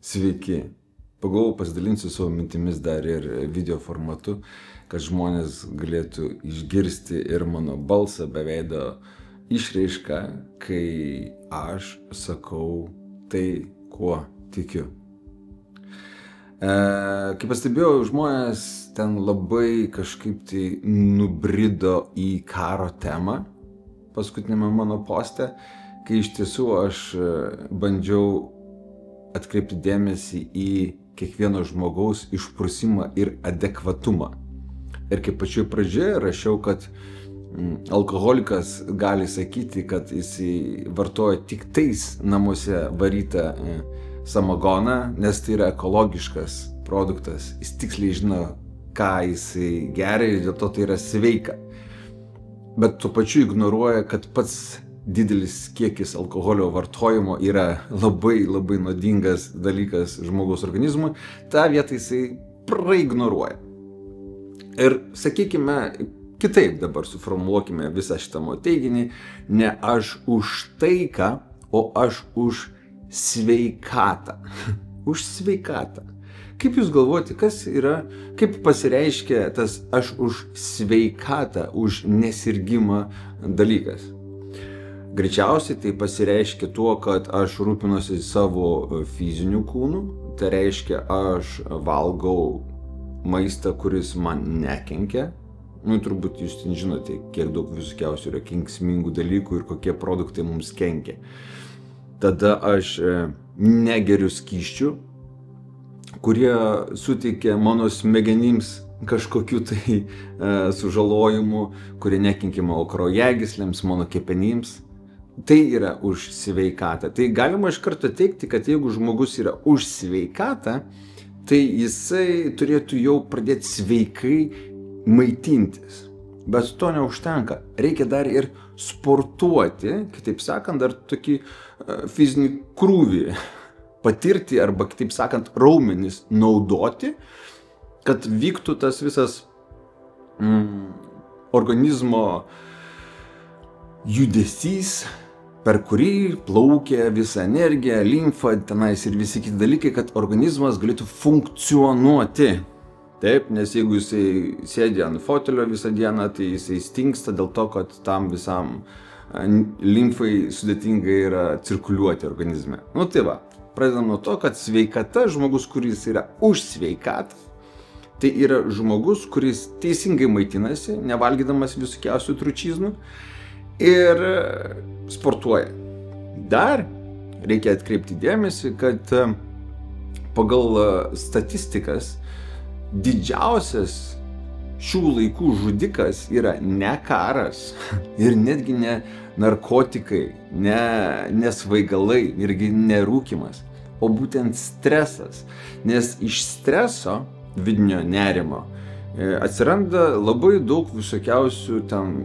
Sveiki. Pagalvojau pasidalinsiu savo mintimis dar ir video formatu, kad žmonės galėtų išgirsti ir mano balsą be veido išraišką, kai aš sakau tai, kuo tikiu. Kaip pastebėjau, žmonės ten labai kažkaip tai nubrido į karo temą paskutinėme mano poste, kai iš tiesų aš bandžiau atkreipti dėmesį į kiekvieno žmogaus išprusimą ir adekvatumą. Ir kaip pačioj pradžioje rašiau, kad alkoholikas gali sakyti, kad jisai vartoja tik tais namuose varytą samagoną, nes tai yra ekologiškas produktas. Jis tiksliai žino, ką jisai geria ir dėl to tai yra sveika. Bet tuo pačiu ignoruoja, kad pats didelis kiekis alkoholio vartojimo yra labai nuodingas dalykas žmogaus organizmui, tą vietą jisai praignoruoja. Ir sakykime, kitaip dabar suformuluokime visą šitą mano teiginį, ne aš už taiką, o aš už sveikatą. Už sveikatą. Kaip jūs galvojate, kas yra, kaip pasireiškia tas aš už sveikatą, už nesirgimą dalykas? Greičiausiai tai pasireiškia tuo, kad aš rūpinuosi savo fiziniu kūnu, tai reiškia aš valgau maistą, kuris man nekenkia. Turbūt jūs žinote, kiek daug visokiausių yra kenksmingų dalykų ir kokie produktai mums kenkia. Tada aš negeriu skysčių, kurie suteikia mano smegenims kažkokių tai sužalojimų, kurie nekenkia mano kraujagyslėms, mano kepenims. Tai yra už sveikatą. Tai galima iš karto teigti, kad jeigu žmogus yra už sveikatą, tai jisai turėtų jau pradėti sveikai maitintis. Bet to neužtenka. Reikia dar ir sportuoti, kitaip sakant, dar tokį fizinį krūvį patirti arba, kitaip sakant, raumenis naudoti, kad vyktų tas visas organizmo judesys, per kurį plaukia visa energija, limfa, tenais ir visi kiti dalykai, kad organizmas galėtų funkcionuoti. Taip, nes jeigu jisai sėdi ant fotelio visą dieną, tai jisai stingsta dėl to, kad tam visam limfai sudėtingai yra cirkuliuoti organizme. Tai va, pradedam nuo to, kad sveikata, žmogus, kuris yra už sveikatą, tai yra žmogus, kuris teisingai maitinasi, nevalgydamas visokiausių tručizmų, ir sportuoja. Dar reikia atkreipti dėmesį, kad pagal statistikas didžiausias šių laikų žudikas yra ne karas ir netgi ne narkotikai, ne svaigalai, irgi nerūkymas, o būtent stresas. Nes iš streso, vidinio nerimo, atsiranda labai daug visokiausių ten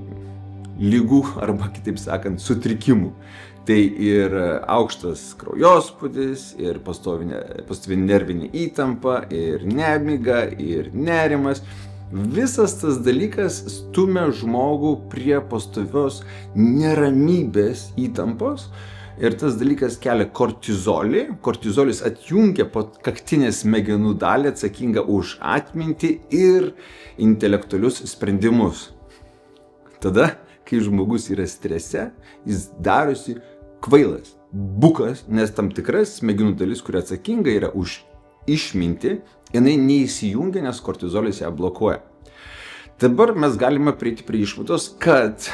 lygų arba, kitaip sakant, sutrikimų. Tai ir aukštas kraujospūdis, ir pastovi nervinė įtampa, ir nemiga, ir nerimas. Visas tas dalykas stumia žmogų prie pastovios neramybės įtampos. Ir tas dalykas kelia kortizolį. Kortizolis atjungia kaktinės smegenų dalį atsakingą už atmintį ir intelektualius sprendimus. Tada, kai žmogus yra strese, jis darosi kvailas, bukas, nes tam tikras smegenų dalis, kuri atsakinga yra už išmintį, jinai neįsijungia, nes kortizolis ją blokuoja. Dabar mes galime prieiti prie išvados, kad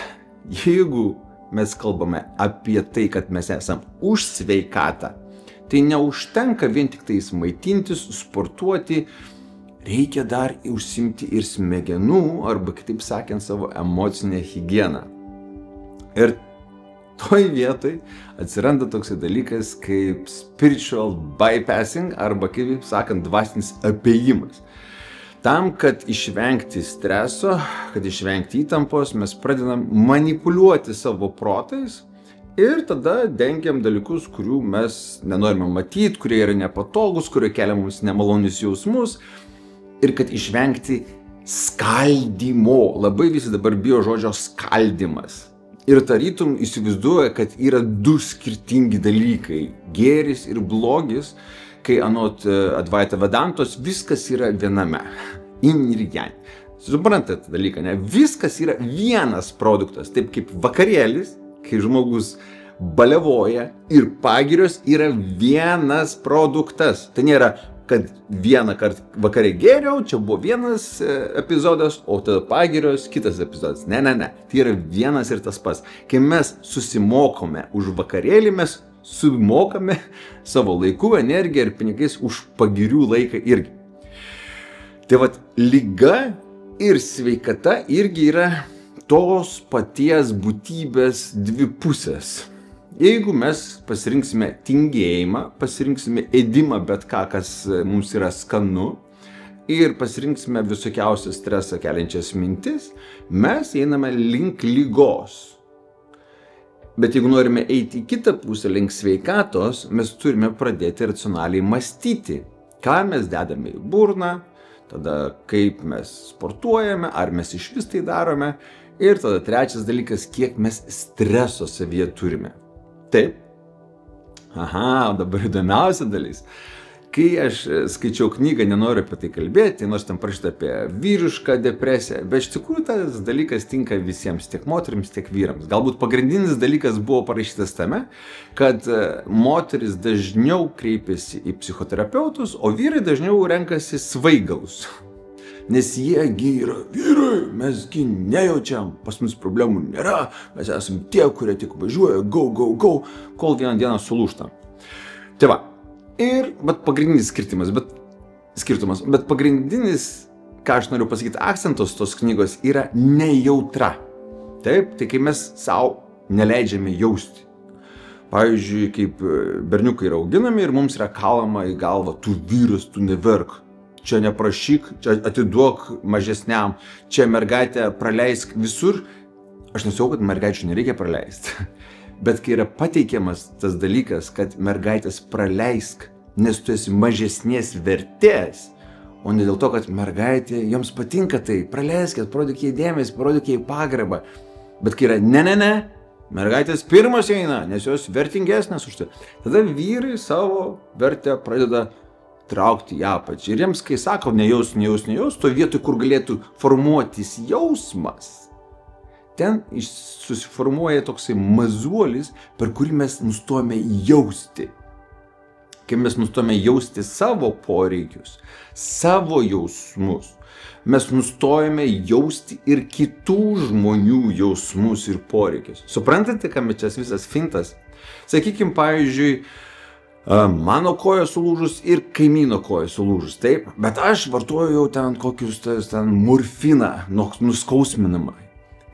jeigu mes kalbame apie tai, kad mes esam už sveikatą, tai neužtenka vien tik tais maitintis, sportuoti, reikia dar užsiimti ir smegenų, arba kitaip sakant, savo emocinę higieną. Ir toj vietoj atsiranda toks dalykas kaip spiritual bypassing, arba kitaip sakant, dvasinis apėjimas. Tam, kad išvengti streso, kad išvengti įtampos, mes pradedam manipuliuoti savo protais ir tada dengiam dalykus, kurių mes nenorime matyti, kurie yra nepatogus, kurie kelia mums nemalonius jausmus. Ir kad išvengti skaldymo. Labai visi dabar bijo žodžio skaldymas. Ir tarytum įsivaizduoja, kad yra du skirtingi dalykai – gėris ir blogis, kai anot Advaita Vedantos viskas yra viename – yin ir yang. Suprantate dalyką, ne? Viskas yra vienas produktas, taip kaip vakarėlis, kai žmogus baliavoja ir pagirios yra vienas produktas. Tai nėra, kad vieną kartą vakare gėriau, čia buvo vienas epizodas, o tada pagirios kitas epizodas. Ne. Tai yra vienas ir tas pats. Kai mes susimokome už vakarėlį, mes sumokame savo laiku, energiją ir pinigais už pagirių laiką irgi. Tai vat, liga ir sveikata irgi yra tos paties būtybės dvi pusės. Jeigu mes pasirinksime tingėjimą, pasirinksime ėdimą bet ką, kas mums yra skanu ir pasirinksime visokiausias stresą keliančias mintis, mes einame link ligos. Bet jeigu norime eiti į kitą pusę, link sveikatos, mes turime pradėti racionaliai mąstyti, ką mes dedame į burną, tada kaip mes sportuojame, ar mes iš vis tai darome. Ir tada trečias dalykas, kiek mes streso savyje turime. Taip. Aha, dabar įdomiausia dalis. Kai aš skaičiau knygą, nenoriu apie tai kalbėti, nors ten parašyta apie vyrišką depresiją, bet iš tikrųjų tas dalykas tinka visiems, tiek moterims, tiek vyrams. Galbūt pagrindinis dalykas buvo parašytas tame, kad moteris dažniau kreipiasi į psichoterapeutus, o vyrai dažniau renkasi svaigalus. Nes jiegi yra vyrai, mesgi nejaučiam, pas mus problemų nėra, mes esame tie, kurie tik važiuoja, go, kol vieną dieną sulūžtam. Tai va, ir pagrindinis skirtumas, bet pagrindinis, ką aš noriu pasakyti, akcentas tos knygos yra nejautra. Taip, tai kai mes savo neleidžiame jausti. Pavyzdžiui, kaip berniukai yra auginami ir mums yra kalama į galvą, tu vyras, tu neverk. Čia neprašyk, čia atiduok mažesniam, čia mergaitę praleisk visur. Aš nesakau, kad mergaičių nereikia praleisti. Bet kai yra pateikiamas tas dalykas, kad mergaitės praleisk, nes tu esi mažesnės vertės, o ne dėl to, kad mergaitė, joms patinka tai, praleiskit, parodyk jai dėmesį, parodyk jai pagarbą. Bet kai yra ne, mergaitės pirmas eina, nes jos vertingesnės už tai. Tada vyrai savo vertę pradeda traukti į apačią. Ir jiems, kai sako nejaus, to vietoj, kur galėtų formuotis jausmas, ten susiformuoja toksai mazuolis, per kurį mes nustojame jausti. Kai mes nustojame jausti savo poreikius, savo jausmus, mes nustojame jausti ir kitų žmonių jausmus ir poreikius. Suprantate, kame čia visas fintas? Sakykime, pavyzdžiui, mano koja sulūžus ir kaimyno koja sulūžus, taip, bet aš vartoju jau ten kokius morfiną, nuskausminamą.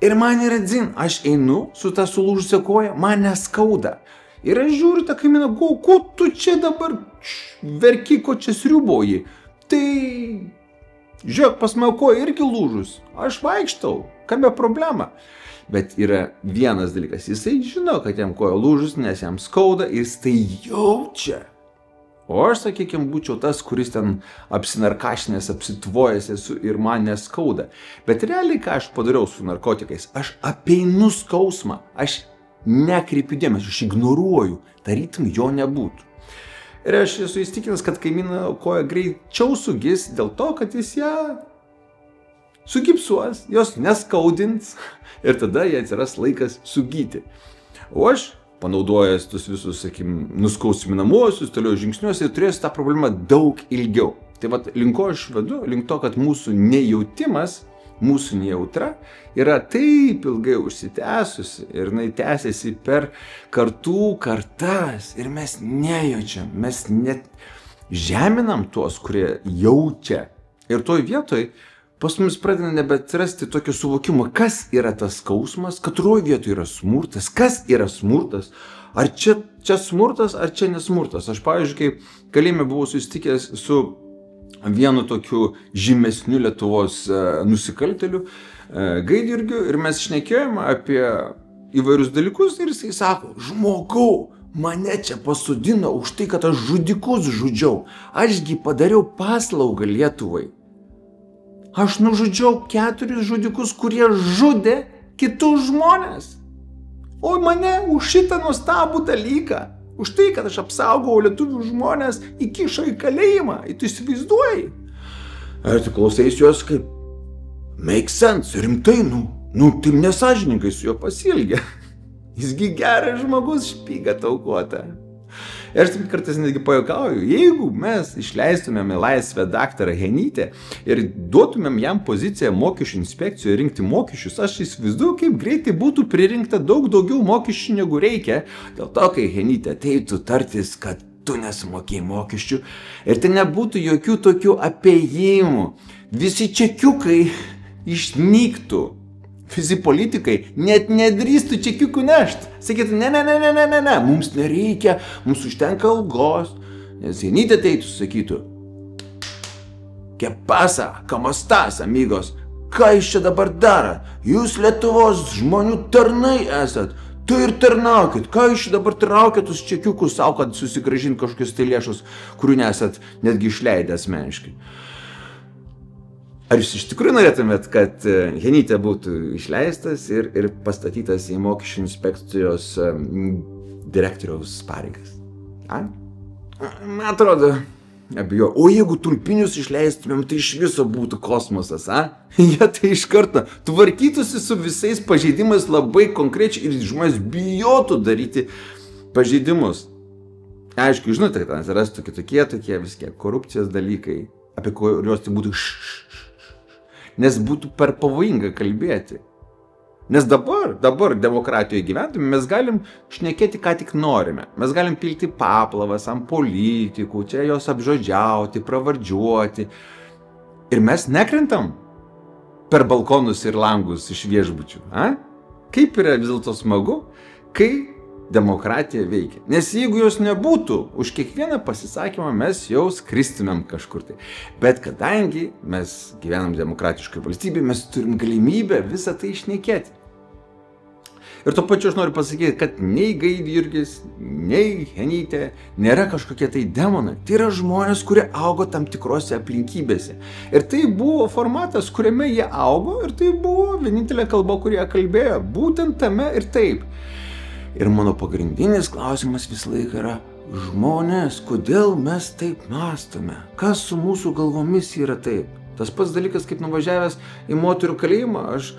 Ir man yra dzin, aš einu su ta sulūžusia koja, man neskauda. Ir aš žiūriu tą kaimyną, ko tu čia dabar verki, ko čia sriuboji. Tai, žiūrėk, pas mano koja irgi lūžus, aš vaikštau, kame problema. Bet yra vienas dalykas, jisai žino, kad jam koja lūžus, nes jam skauda ir jis tai jaučia. O aš, sakykime, būčiau tas, kuris ten apsinarkašinės, apsitvojęs esu ir man neskauda. Bet realiai, ką aš padariau su narkotikais, aš apeinu skausmą, aš nekreipiu dėmesio, aš ignoruoju, tarytum jo nebūtų. Ir aš esu įstikinęs, kad kaimyno koja greičiau sugis dėl to, kad jis ją sugipsuos, jos neskaudins ir tada jai atsiras laikas sugyti. O aš, panaudojęs tus visus, sakykim, nuskausminamuosius, toliau žingsnius ir turėsiu tą problemą daug ilgiau. Tai vat, link ko aš vedu, link to, kad mūsų nejautimas, mūsų nejautra yra taip ilgai užsitęsusi ir jinai tęsiasi per kartų kartas ir mes nejaučiam, mes net žeminam tuos, kurie jaučia. Ir toj vietoj pas mus pradeda nebeatsirasti tokio suvokimo, kas yra tas skausmas, katroj vietoj yra smurtas, kas yra smurtas, ar čia smurtas, ar čia nesmurtas. Aš, pavyzdžiui, kai kalėjime buvau susitikęs su vienu tokiu žymesniu Lietuvos nusikaltėliu, Gaidjurgiu, ir mes šnekėjome apie įvairius dalykus ir jisai sako, žmogau, mane čia pasodino už tai, kad aš žudikus žudžiau, ašgi padariau paslaugą Lietuvai. Aš nužudžiau 4 žudikus, kurie žudė kitus žmonės. O mane už šitą nuostabų dalyką, už tai, kad aš apsaugau lietuvių žmonės, įkišo į kalėjimą. Tu įsivaizduoji? Ir tu klauseis juos kaip, make sense, rimtai, tai nesažininkai su juo pasielgia. Jisgi geras žmogus, špygą taukota. Ir aš taip kartais netgi pajuokauju, jeigu mes išleistumėm į laisvę daktarą Henytę ir duotumėm jam poziciją mokesčių inspekcijoje rinkti mokesčius, aš įsivaizduoju, kaip greitai būtų pririnkta daug daugiau mokesčių negu reikia. Dėl to, kai Henytė ateitų tartis, kad tu nesumokėjai mokesčių ir tai nebūtų jokių tokių apėjimų, visi čekiukai išnyktų. Visi politikai net nedrįstų čekiukų nešti. Sakytų, ne, mums nereikia, mums užtenka algos. Nes Henytė ateitų, sakytų, ¿Qué pasa? ¿Cómo estás, amigos? Ką jūs čia dabar daro? Jūs Lietuvos žmonių tarnai esat. Tai ir tarnaukit. Ką jūs čia dabar traukit tuos čekiukus savo, kad susigrąžint kažkokius tai lėšus, kurių nesat netgi išleidę asmeniškai. Ar jūs iš tikrųjų norėtumėt, kad Henytė būtų išleistas ir pastatytas į mokesčių inspekcijos direktoriaus pareigas? Man atrodo, abejo. O jeigu tulpinius išleistumėm, tai iš viso būtų kosmosas, Jie tai iš karto tvarkytųsi su visais pažeidimais labai konkrečiai ir žmonės bijotų daryti pažeidimus. Aišku, žinote, kad atsirastų tokie viski korupcijos dalykai, apie kuriuos tai būtų nes būtų per pavojinga kalbėti. Nes dabar demokratijoje gyventume, mes galim šnekėti, ką tik norime. Mes galim pilti paplavas ant politikų, čia jos apžodžiauti, pravardžiuoti. Ir mes nekrentam per balkonus ir langus iš viešbučių. Kaip yra vis dėlto smagu, kai demokratija veikia. Nes jeigu jos nebūtų, už kiekvieną pasisakymą mes jau skristumėm kažkur tai. Bet kadangi mes gyvenam demokratiškoje valstybėje, mes turim galimybę visą tai išnekėti. Ir tuo pačiu aš noriu pasakyti, kad nei Gaidjurgis, nei Henytė nėra kažkokie tai demonai. Tai yra žmonės, kurie augo tam tikrose aplinkybėse. Ir tai buvo formatas, kuriame jie augo, ir tai buvo vienintelė kalba, kurie kalbėjo. Būtent tame ir taip. Ir mano pagrindinis klausimas visą laiką yra, žmonės, kodėl mes taip mąstome? Kas su mūsų galvomis yra taip? Tas pats dalykas, kaip nuvažiavęs į moterų kalėjimą, aš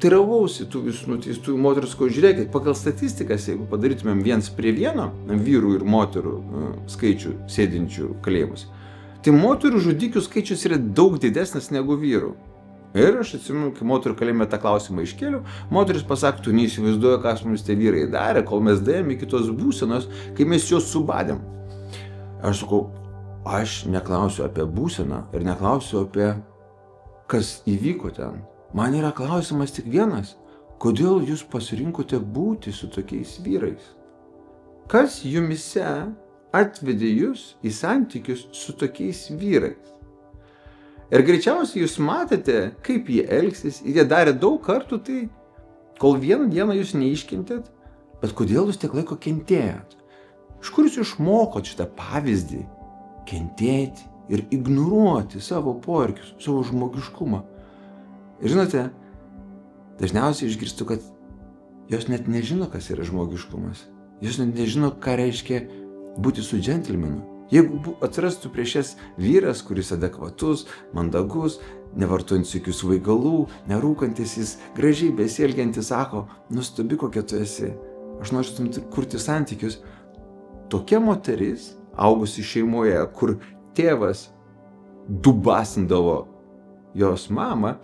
teiravausi tų visų nuteistųjų moterų, ko žiūrėkit, pagal statistikas, jeigu padarytumėm 1:1 vyrų ir moterų skaičių sėdinčių kalėjimus, tai moterų žudikių skaičius yra daug didesnis negu vyrų. Ir aš atsimenu, kai moterų kalėjime tą klausimą iškėliau, moteris pasakė, tu neįsivaizduoja, kas mums tie vyrai darė, kol mes daėjome iki tos būsenos, kai mes juos subadėm. Aš sakau, aš neklausiu apie būseną ir neklausiu apie kas įvyko ten. Man yra klausimas tik vienas, kodėl jūs pasirinkote būti su tokiais vyrais? Kas jumise atvedė jūs į santykius su tokiais vyrais? Ir greičiausiai jūs matėte, kaip jie elgsis, ir jie darė daug kartų tai, kol vieną dieną jūs neiškentėt, bet kodėl jūs tiek laiko kentėjot? Iš kur jūs išmokot šitą pavyzdį kentėti ir ignoruoti savo poreikius, savo žmogiškumą? Ir žinote, dažniausiai išgirstu, kad jos net nežino, kas yra žmogiškumas. Jos net nežino, ką reiškia būti su džentelmenu. Jeigu atsirastų prieš jas vyras, kuris adekvatus, mandagus, nevartojantis jokių svaigalų, nerūkantis, jis gražiai besielgiantis, sako, nuostabi kokia tu esi, aš noriu kurti santykius. Tokia moteris, augusi šeimoje, kur tėvas dubasindavo jos mamą,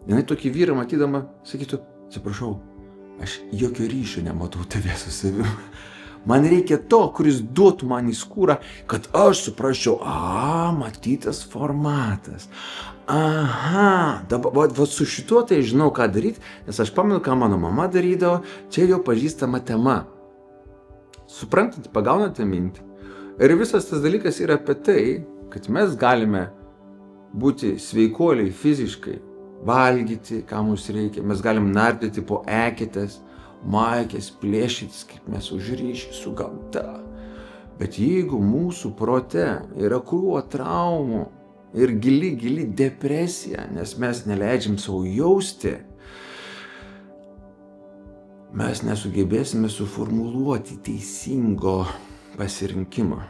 jinai tokį vyrą matydama sakytų, atsiprašau, aš jokio ryšio nematau tavę su savimi. Man reikia to, kuris duotų man į skūrą, kad aš suprasčiau, matytas formatas. Dabar su šituo tai žinau, ką daryti, nes aš pamenu, ką mano mama darydavo, čia jau pažįstama tema. Suprantate, pagaunate mintį. Ir visas tas dalykas yra apie tai, kad mes galime būti sveikuoliai fiziškai, valgyti, ką mums reikia, mes galim nardyti po eketės, maikės, plėšytis, kaip mes užryšį su gamta. Bet jeigu mūsų prote yra krūva traumų ir gili depresija, nes mes neleidžiam savo jausti, mes nesugebėsime suformuluoti teisingo pasirinkimo.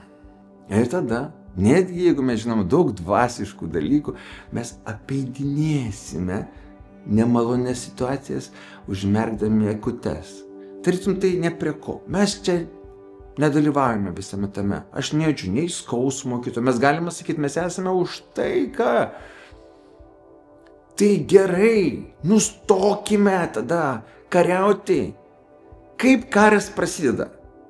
Ir tada, netgi jeigu mes žinom daug dvasiškų dalykų, mes apeidinėsime nemalonės situacijas, užmerkdami akutes. Tarytum tai ne prie ko. Mes čia nedalyvaujame visame tame. Aš nejaučiu nei skausmo kito. Mes galime sakyti, mes esame už taiką. Tai gerai, nustokime tada kariauti. Kaip karas prasideda?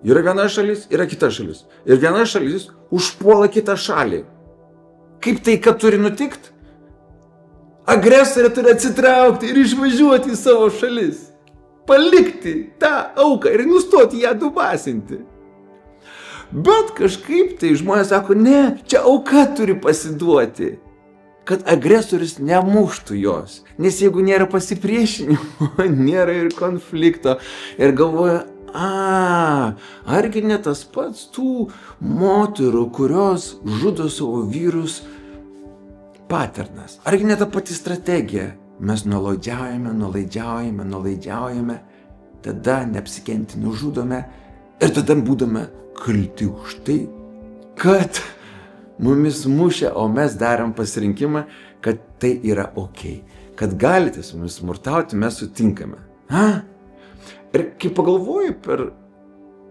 Yra viena šalis, yra kita šalis. Ir viena šalis užpuola kitą šalį. Kaip tai, kad turi nutikti? Agresorė turi atsitraukti ir išvažiuoti į savo šalis. Palikti tą auką ir nustoti ją dubasinti. Bet kažkaip tai žmonės sako, ne, čia auka turi pasiduoti, kad agresorius nemuštų jos. Nes jeigu nėra pasipriešinimo, nėra ir konflikto. Ir galvoja, argi ne tas pats tų moterų, kurios žudo savo vyrus paternas. Argi ne ta pati strategija. Mes nuolaidžiaujame, tada neapsikenti nužudome ir tada būdame kalti už tai, kad mumis mušė, o mes darom pasirinkimą, kad tai yra ok. Kad galite su mumis smurtauti, mes sutinkame. Ir kai pagalvoju per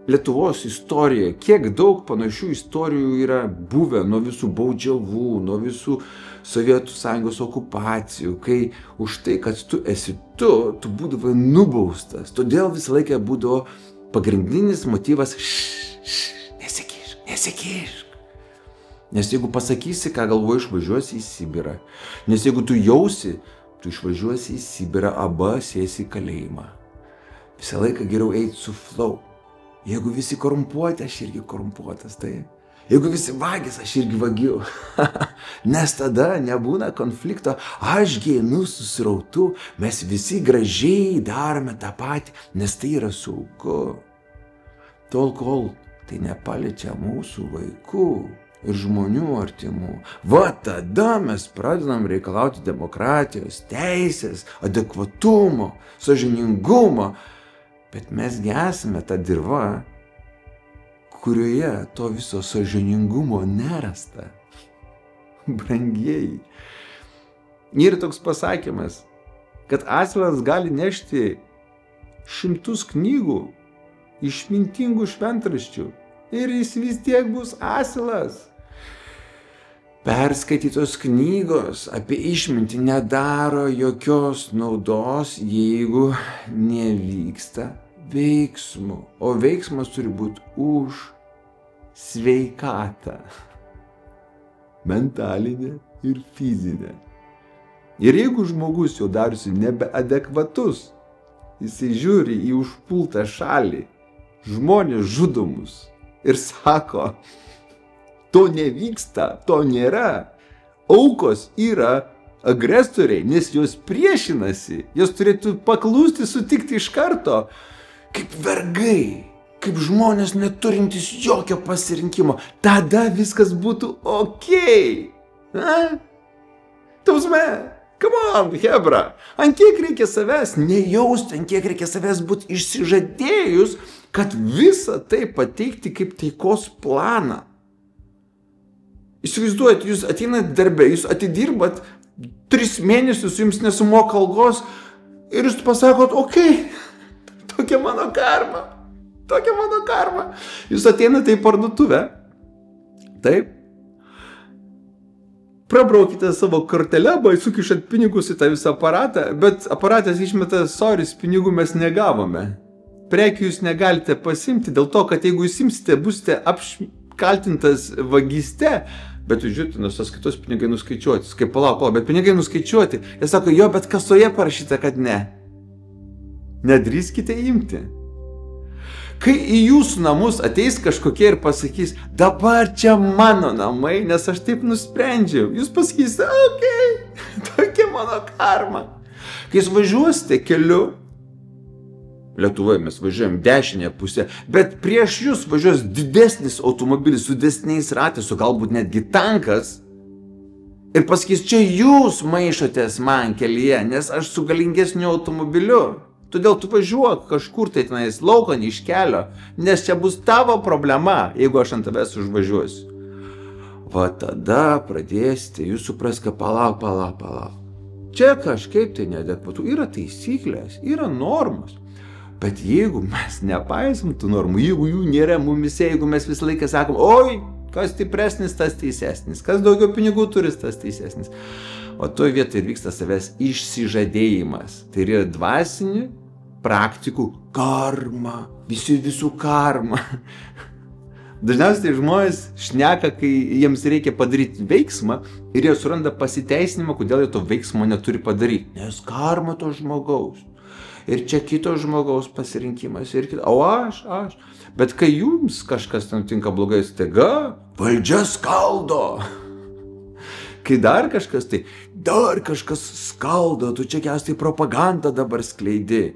Lietuvos istoriją, kiek daug panašių istorijų yra buvę nuo visų baudžiavų, nuo visų Sovietų Sąjungos okupacijų, kai už tai, kad tu esi tu būdavai nubaustas. Todėl visą laiką būdavo pagrindinis motyvas nesikišk. Nes jeigu pasakysi, ką galvoji, išvažiuosi į Sibirą. Nes jeigu tu jausi, tu išvažiuosi į Sibirą, arba sėsi į kalėjimą. Visą laiką geriau eiti su flow. Jeigu visi korumpuoti, aš irgi korumpuotas, tai. Jeigu visi vagis, aš irgi vagiu. Nes tada nebūna konflikto, aš einu su srautu, mes visi gražiai darome tą patį, nes tai yra saugu. Tol, kol tai nepaliečia mūsų vaikų ir žmonių artimų. Va tada mes pradedam reikalauti demokratijos, teisės, adekvatumo, sąžiningumo. Bet mesgi esame ta dirva, kurioje to viso sąžiningumo nerasta. Brangieji. Yra toks pasakymas, kad asilas gali nešti 100 knygų, išmintingų šventraščių ir jis vis tiek bus asilas. Perskaitytos knygos apie išmintį nedaro jokios naudos, jeigu nevyksta veiksmų. O veiksmas turi būti už sveikatą. Mentalinę ir fizinę. Ir jeigu žmogus jau darosi nebeadekvatus, jisai žiūri į užpultą šalį, žmonės žudomus ir sako, to nevyksta, to nėra. Aukos yra agresoriai, nes jos priešinasi. Jos turėtų paklusti, sutikti iš karto. Kaip vergai, kaip žmonės neturintys jokio pasirinkimo. Tada viskas būtų okei. Tausme, come on, hebra. Ant kiek reikia savęs nejausti, ant kiek reikia savęs būti išsižadėjus, kad visą tai pateikti kaip taikos planą. Įsivaizduojat, jūs ateinat darbę, jūs atidirbat 3 mėnesius, jums nesumoka algos ir jūs pasakot, okei, tokia mano karma. Jūs ateinate į parduotuvę, taip, prabraukite savo kortelę, sukišat pinigus į tą visą aparatą, bet aparatas išmeta, pinigų mes negavome. Prekių jūs negalite pasimti dėl to, kad jeigu jūs imsite, busite apkaltintas vagyste, bet jūs žiūrite, nors sąskaitos pinigai nuskaičiuoti. Kaip palauk, bet pinigai nuskaičiuoti. Jie sako, jo, bet kasoje parašyta, kad ne. Nedrįskite imti. Kai į jūsų namus ateis kažkokie ir pasakys, dabar čia mano namai, nes aš taip nusprendžiau. Jūs pasakysite, okei, tokia mano karma. Kai jūs važiuosite keliu, Lietuvoje mes važiuojam dešinę pusę, bet prieš jūs važiuos didesnis automobilis su didesniais ratais, o galbūt netgi tankas. Ir pasakys, čia jūs maišotės man kelyje, nes aš su galingesniu automobiliu. Todėl tu važiuok kažkur tai tenais laukan iš kelio, nes čia bus tavo problema, jeigu aš ant tavęs užvažiuosiu. Va tada pradėsite jūs supras, kad palauk. Čia kažkaip tai neadekvatu. Yra taisyklės, yra normos. Bet jeigu mes nepaisim tų normų, jeigu jų nėra mumise, jeigu mes visą laiką sakom, oi, kas stipresnis, tas teisesnis, kas daugiau pinigų turi, tas teisesnis. O toje vietoje ir vyksta savęs išsižadėjimas. Tai yra dvasinių praktikų karma, visų karma. Dažniausiai žmonės šneka, kai jiems reikia padaryti veiksmą ir jie suranda pasiteisinimą, kodėl jie to veiksmo neturi padaryti. Nes karma to žmogaus. Ir čia kito žmogaus pasirinkimas. O aš. Bet kai jums kažkas nutinka blogai, staiga valdžia skaldo. Kai dar kažkas skaldo, tu čia Kęstai propagandą dabar skleidi.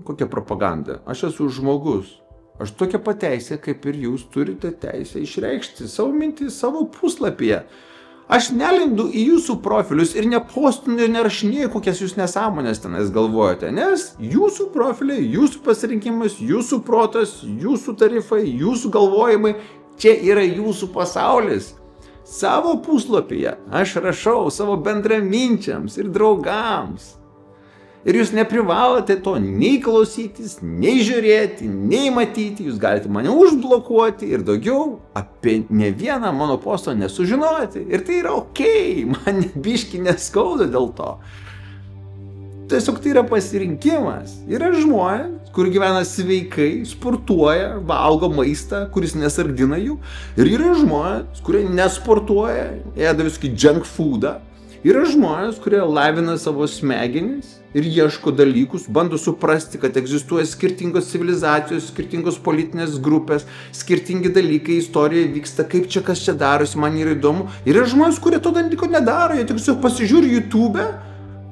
Kokia propaganda? Aš esu žmogus. Aš tokią pateisę, kaip ir jūs turite teisę išreikšti savo mintį savo puslapyje. Aš nelindu į jūsų profilius ir nepostinu ir nerašinėju, kokias jūs nesąmonės tenais galvojate, nes jūsų profiliai, jūsų pasirinkimas, jūsų protas, jūsų tarifai, jūsų galvojimai, čia yra jūsų pasaulis. Savo puslapyje aš rašau savo bendraminčiams ir draugams. Ir jūs neprivalote to nei klausytis, nei žiūrėti, nei matyti, jūs galite mane užblokuoti ir daugiau apie ne vieną mano postą nesužinoti. Ir tai yra okei, man biški neskauda dėl to. Tiesiog tai yra pasirinkimas. Yra žmonės, kur gyvena sveikai, sportuoja, valgo maistą, kuris nesargdina jų. Ir yra žmonės, kurie nesportuoja, ėda viskį junk foodą. Yra žmonės, kurie lavina savo smegenis ir ieško dalykus, bando suprasti, kad egzistuoja skirtingos civilizacijos, skirtingos politinės grupės, skirtingi dalykai, istorija vyksta, kaip čia kas čia darosi, man yra įdomu. Yra žmonės, kurie to dalyko nedaro, jie tiesiog pasižiūri YouTube,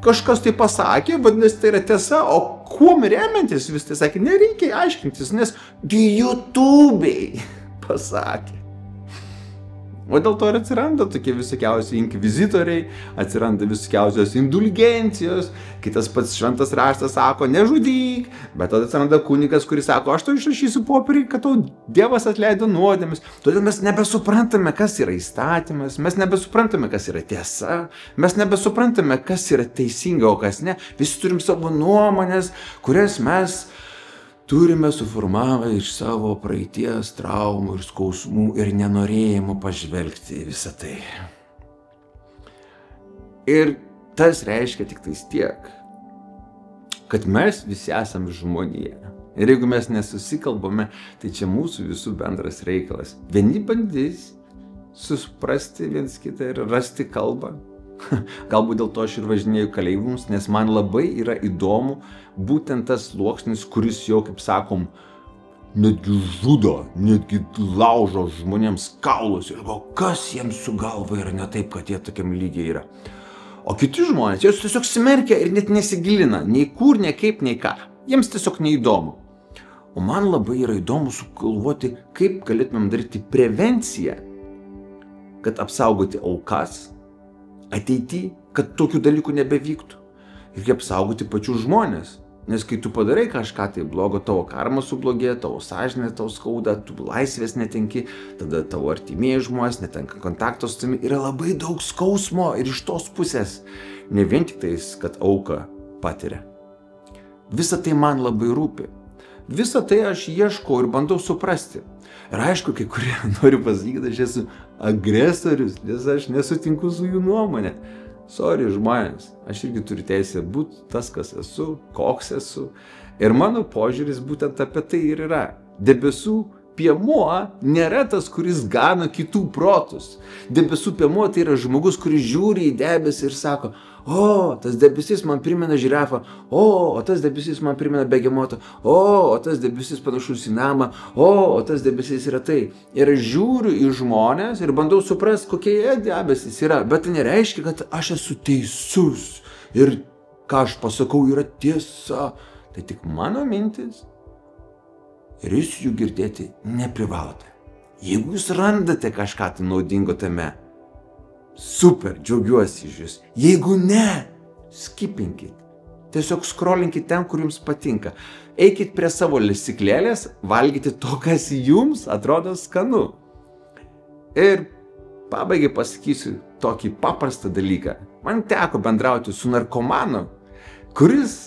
kažkas tai pasakė, vadinasi, tai yra tiesa, o kuom remiantis vis tai sakė, nereikia aiškintis, nes YouTube'ai pasakė. O dėl to ir atsiranda tokie visokiausi inkvizitoriai, atsiranda visokiausios indulgencijos, kitas pats šventas raštas sako, nežudyk, bet tada atsiranda kunigas, kuris sako, aš to išrašysiu popierį, kad tau Dievas atleido nuodėmes. Todėl mes nebesuprantame, kas yra įstatymas, mes nebesuprantame, kas yra tiesa, mes nebesuprantame, kas yra teisinga, o kas ne. Visi turim savo nuomonės, kurias mes turime suformavę iš savo praeities traumų ir skausmų ir nenorėjimo pažvelgti į visą tai. Ir tas reiškia tik tais tiek, kad mes visi esame žmonija. Ir jeigu mes nesusikalbame, tai čia mūsų visų bendras reikalas. Vieni bandys suprasti viens kitą ir rasti kalbą. Galbūt dėl to aš ir važinėju kalėjimus, nes man labai yra įdomu būtent tas sluoksnis, kuris jau, kaip sakom, netgi žudo, netgi laužo žmonėms kaulus ir kas jiems su galva yra ne taip, kad jie tokiam lygiai yra. O kiti žmonės, jie tiesiog smerkia ir net nesigilina, nei kur, nei kaip, nei ką. Jiems tiesiog neįdomu. O man labai yra įdomu sugalvoti, kaip galėtumėm daryti prevenciją, kad apsaugoti aukas, ateity, kad tokių dalykų nebevyktų. Ir kaip apsaugoti pačius žmonės. Nes kai tu padarai kažką tai blogo, tavo karma sublogėja, tavo sąžinė tau skauda, tu laisvės netenki, tada tavo artimieji žmonės netenka kontakto su tavimi. Yra labai daug skausmo ir iš tos pusės. Ne vien tik tais, kad auka patiria. Visa tai man labai rūpi. Visą tai aš ieškau ir bandau suprasti. Ir aišku, kai kurie nori pasakyti, kad aš esu agresorius, nes aš nesutinku su jų nuomonė. Sorry, žmonės, aš irgi turiu teisę būti tas, kas esu, koks esu. Ir mano požiūris būtent apie tai ir yra. Debesų piemuo nėra tas, kuris gano kitų protus. Debesų piemuo tai yra žmogus, kuris žiūri į debesį ir sako, o, tas debesis man primena žirafą, o tas debesis man primena begemotą, o tas debesis panašus į namą, o tas debesis yra tai. Ir aš žiūriu į žmonės ir bandau suprasti, kokie jie debesis yra, bet tai nereiškia, kad aš esu teisus ir ką aš pasakau yra tiesa. Tai tik mano mintis ir jūs jų girdėti neprivalote. Jeigu jūs randate kažką tai naudingo tame, super, džiaugiuosi iš jūs. Jeigu ne, skipinkit. Tiesiog scrollinkit ten, kur jums patinka. Eikit prie savo lesyklėlės, valgyti to, kas jums atrodo skanu. Ir pabaigai pasakysiu tokį paprastą dalyką. Man teko bendrauti su narkomanu, kuris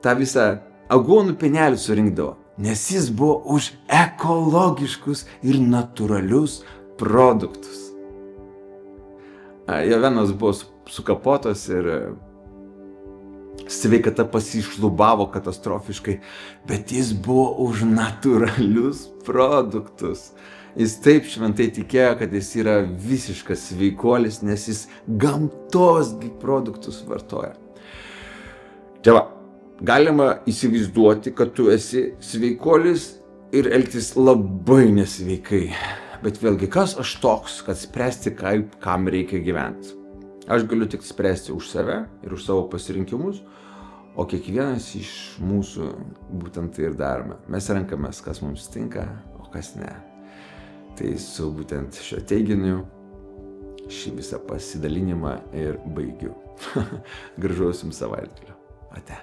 tą visą aguonų pienelį surinkdavo, nes jis buvo už ekologiškus ir natūralius produktus. Jo venos buvo sukapotos ir sveikata pasišlubavo katastrofiškai, bet jis buvo už natūralius produktus. Jis taip šventai tikėjo, kad jis yra visiškas sveikuolis, nes jis gamtos produktus vartoja. Tai va, galima įsivaizduoti, kad tu esi sveikuolis ir elgtis labai nesveikai. Bet vėlgi, kas aš toks, kad spręsti, kam reikia gyventi? Aš galiu tik spręsti už save ir už savo pasirinkimus, o kiekvienas iš mūsų būtent tai ir darome. Mes renkamės, kas mums tinka, o kas ne. Tai su būtent šio teiginiu šį visą pasidalinimą ir baigiu. Gražaus jums savaitgalio. Ate.